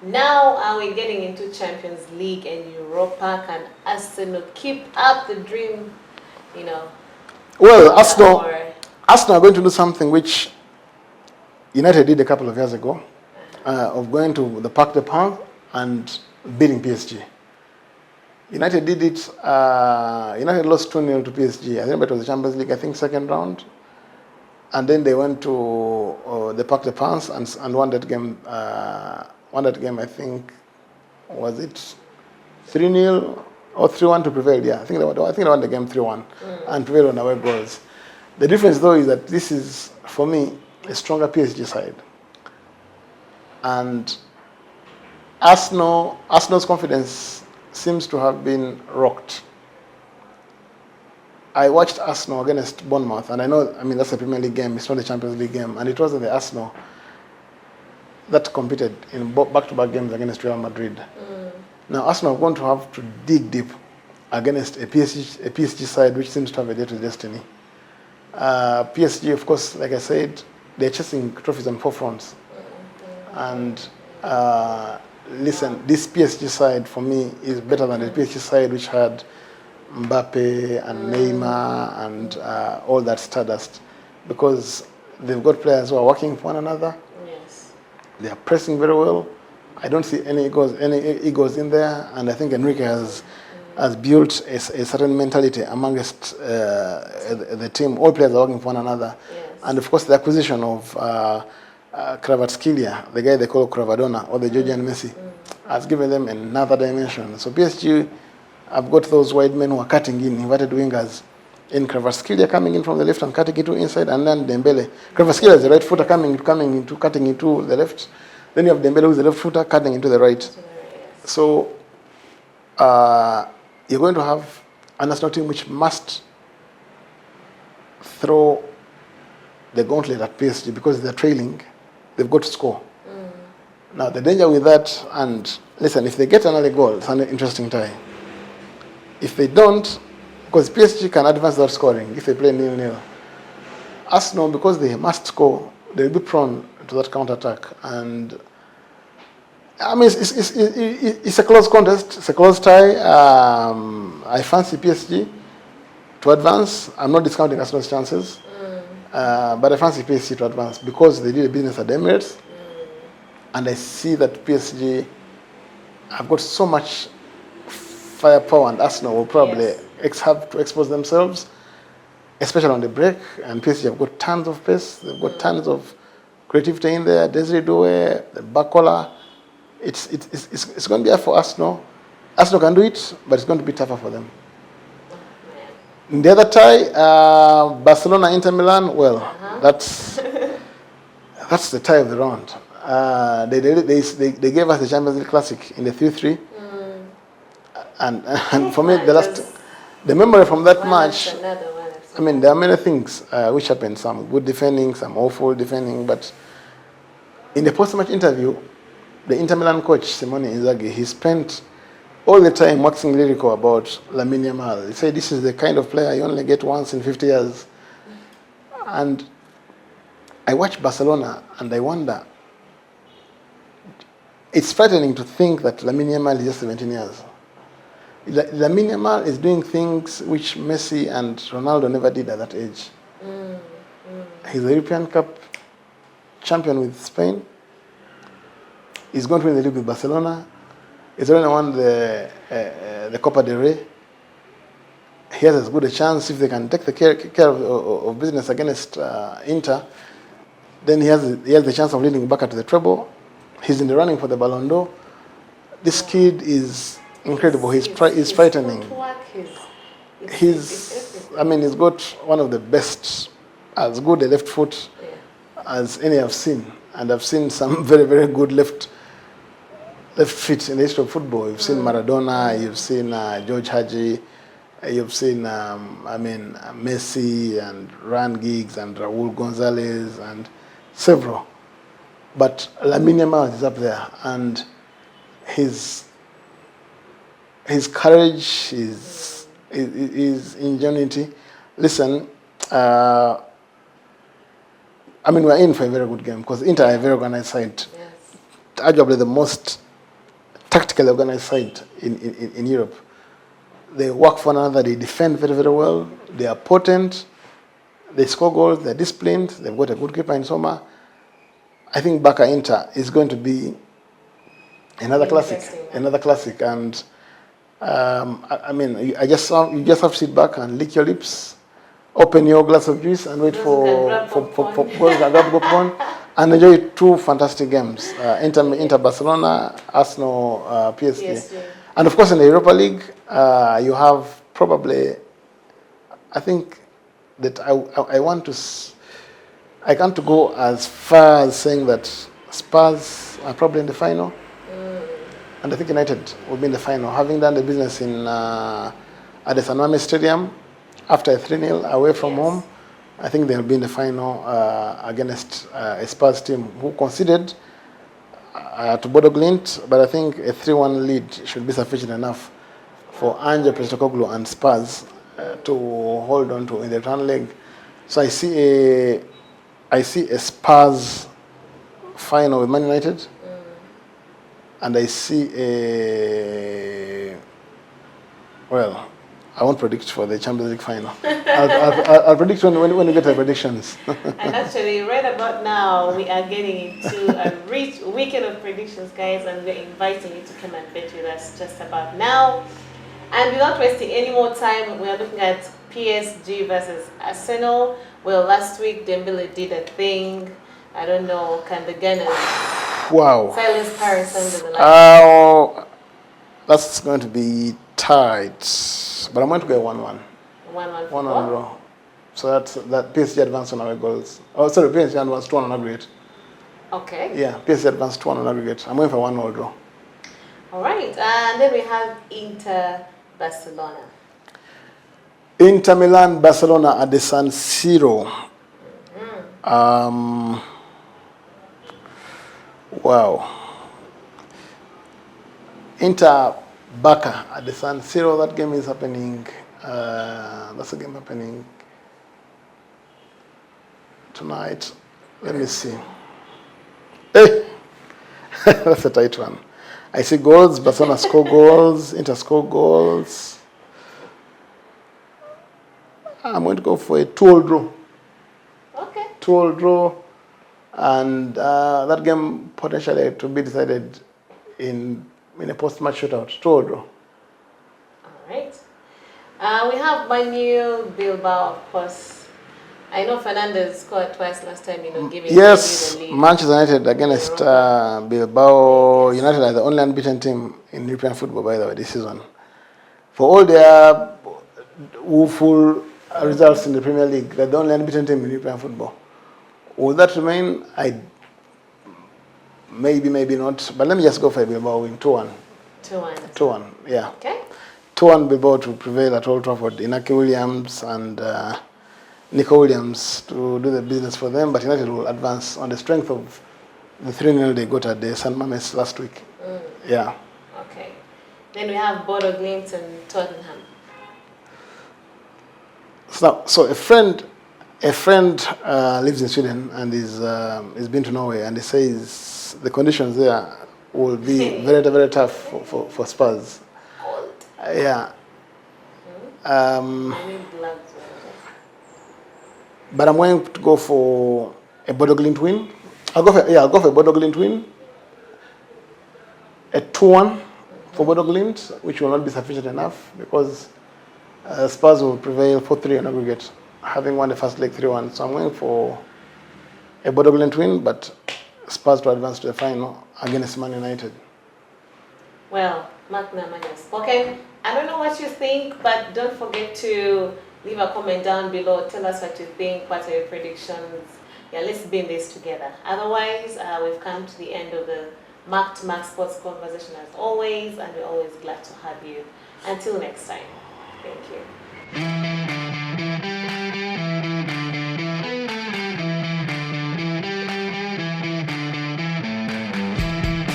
Now we're getting into Champions League and Europa. Can Arsenal keep up the dream? You know. Well, Arsenal are going to do something which United did a couple of years ago, of going to the Parc des Princes and beating PSG. United did it. United lost 2-0 to PSG. I think it was the Champions League, I think second round. And then they went to the Parc des Princes and won that game. I think, was it 3-0 or 3-1 to prevail? Yeah, I think they won the game 3-1 and prevailed on away goals. The difference, though, is that this is, for me, a stronger PSG side. And Arsenal's confidence seems to have been rocked. I watched Arsenal against Bournemouth, and that's a Premier League game, it's not a Champions League game, and it wasn't the Arsenal that competed in back-to-back games against Real Madrid. Now, Arsenal are going to have to dig deep against a PSG side which seems to have a date with destiny. PSG, of course, like I said, they're chasing trophies on 4 fronts. And listen, this PSG side for me is better than the PSG side which had Mbappe and Neymar and all that stardust, because they've got players who are working for one another. Yes. They are pressing very well. I don't see any egos in there, and I think Enrique has built a certain mentality amongst the team. All players are working for one another. Yes. And of course the acquisition of Kvaratskhelia, the guy they call Kravadona, or the Georgian Messi, has given them another dimension. So PSG have got those wide men who are cutting in, inverted wingers, in Kvaratskhelia coming in from the left and cutting into inside, and then Dembele. Kvaratskhelia is the right footer cutting into the left. Then you have Dembele who's the left footer cutting into the right. So you're going to have an Arsenal team which must throw the gauntlet at PSG because they're trailing. They've got to score. Now the danger with that, and listen, if they get another goal, it's an interesting tie. If they don't, because PSG can advance without scoring if they play 0-0. Arsenal, because they must score, they'll be prone to that counter-attack. And I mean, it's a close contest. It's a close tie. I fancy PSG to advance. I'm not discounting Arsenal's chances, but I fancy PSG to advance because they did a business at Emirates, and I see that PSG have got so much firepower, and Arsenal will probably have to expose themselves, especially on the break. And PSG have got tons of pace. They've got tons of creativity in there. Desiree Doué, the Bakola. It's going to be hard for Arsenal. Arsenal can do it, but it's going to be tougher for them. In the other tie, Barcelona Inter Milan. Well, that's the tie of the round. They gave us the Champions League Classic in the 3-3. And for me, the memory from that match, I mean, there are many things which happened. Some good defending, some awful defending. But in the post-match interview, the Inter Milan coach, Simone Inzaghi, he spent all the time waxing lyrical about Lamine Yamal. He said, this is the kind of player you only get once in 50 years. And I watch Barcelona and I wonder, it's frightening to think that Lamine Yamal is just 17 years. Lamine Yamal is doing things which Messi and Ronaldo never did at that age. He's a European Cup champion with Spain. He's going to win the league with Barcelona. He's already won the Copa del Rey. He has as good a chance if they can take the care of business against Inter. Then he has the chance of leading back to the treble. He's in the running for the Ballon d'Or. This kid is incredible. He's frightening. He's got one of the best, as good a left foot as any I've seen. And I've seen some very, very good left feet in the history of football. You've seen Maradona, you've seen George Hagi, you've seen Messi and Ryan Giggs and Raul Gonzalez and several. But Lamine Yamal is up there, and his courage, his ingenuity. Listen, we're in for a very good game because Inter are a very organized side. Yes. Arguably the most tactically organized side in Europe. They work for one another, they defend very, very well, they are potent, they score goals, they're disciplined, they've got a good keeper in Soma. I think Barca Inter is going to be another classic, and I mean, you just have to sit back and lick your lips, open your glass of juice, and wait for goals and grab popcorn, and enjoy two fantastic games: Inter Barcelona, Arsenal, PSG. And of course, in the Europa League, you have probably, I think that I want to. I can't go as far as saying that Spurs are probably in the final. And I think United will be in the final. Having done the business at the San Mamés Stadium, after a 3-0 away from home, I think they'll be in the final against a Spurs team who conceded to Bodo Glimt, but I think a 3-1 lead should be sufficient enough for Ange Postecoglou and Spurs to hold on to in the return leg. So I see a Spurs final with Man United, and I see I won't predict for the Champions League final. I'll predict when we get the predictions. And actually, right about now, we are getting into a rich weekend of predictions, guys, and we're inviting you to come and bet with us just about now. And without wasting any more time, we are looking at PSG versus Arsenal. Well, last week, Dembele did a thing. I don't know, can the Gunners silence Paris under the line? That's going to be tight. But I'm going to go 1-1. 1-1 draw. So that PSG advanced on our goals. Oh, sorry, PSG advanced 2-1 on aggregate. Okay. Yeah, PSG advanced 2-1 on aggregate. I'm going for 1-0 draw. All right, and then we have Inter Barcelona. Inter Milan, Barcelona at the San Siro. Wow. Inter Barca at the San Siro. That game is happening. That's a game happening tonight. Let me see. Hey, that's a tight one. I see goals. Barcelona score goals. Inter score goals. I'm going to go for a 2-2 draw. Okay. 2-2 draw, and that game potentially to be decided in a post-match shootout. 2-2 draw. All right. We have Manu Bilbao, of course. I know Fernandez scored twice last time, giving yes, the lead. Manchester United against Bilbao. United are the only unbeaten team in European football, by the way, this season. For all their woeful results in the Premier League, they're the only unbeaten team in European football. Will that remain? Maybe not. But let me just go for a Bilbao win 2-1. 2-1, yeah. Okay. 2-1 Bilbao to prevail at Old Trafford. Inaki Williams and Nico Williams to do the business for them, but United will advance on the strength of the 3-0 they got at the San Mamés last week. Yeah. Okay. Then we have Bodo Glimt and Tottenham. So a friend lives in Sweden and is been to Norway, and he says the conditions there will be very, very tough for Spurs. Cold. Yeah. But I'm going to go for a Bodo Glimt win. I'll go for a Bodo Glimt win. A 2-1 for Bodo Glimt, which will not be sufficient enough because Spurs will prevail 4-3 on aggregate, having won the first leg 3-1. So I'm going for a Bodo Glimt win, but Spurs to advance to the final against Man United. Well, Mark Naman has spoken. I don't know what you think, but don't forget to leave a comment down below. Tell us what you think. What are your predictions? Yeah, let's be in this together. Otherwise, we've come to the end of the Mark to Mark Sports Conversation as always, and we're always glad to have you. Until next time. Thank you.